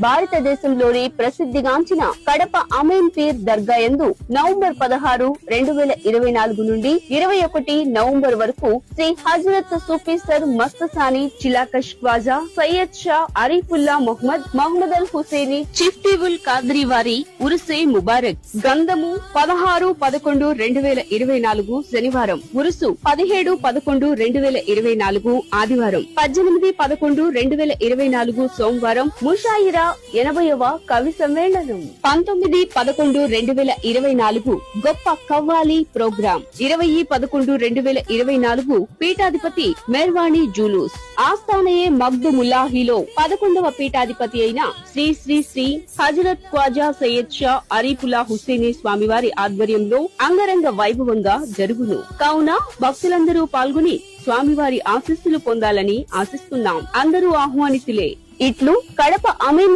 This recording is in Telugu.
భారతదేశంలోని ప్రసిద్ధిగాంచిన కడప అమీన్ పీర్ దర్గా యందు నవంబర్ 16, 2024 నుండి 21 నవంబర్ వరకు శ్రీ హజరత్ సూఫీ సర్ మస్తసాని చిలాకష్ ఖ్వాజా సయ్యద్ షా అరీఫుల్లా మహమ్మద్ అల్ హుసేని చిఫ్టీ ఉల్ కాద్రీ వారి ఉరుసే ముబారక్. గంధము 16-11-2024 శనివారం, ఉరుసు 17-11-2024 ఆదివారం, 18-11-2024 సోమవారం, ముషాయిరా 80వ కవి సమ్మేళనం, 19-11-2024 గొప్ప కవ్వాలి ప్రోగ్రాం, 20-11-2024 పీఠాధిపతి మెర్వాణి జూలూస్. ఆస్థానయే మగ్దు ముల్లాహిలో 11వ పీఠాధిపతి అయిన శ్రీ శ్రీ శ్రీ హజరత్ ఖ్వాజా సయ్యద్ షా అరీఫుల్లా హుస్సేని స్వామివారి ఆధ్వర్యంలో అంగరంగ వైభవంగా జరుగును. కావున భక్తులందరూ పాల్గొని స్వామివారి ఆశీస్సులు పొందాలని ఆశిస్తున్నాం. అందరూ ఆహ్వానితులే. ఇట్లు కడప అమీన్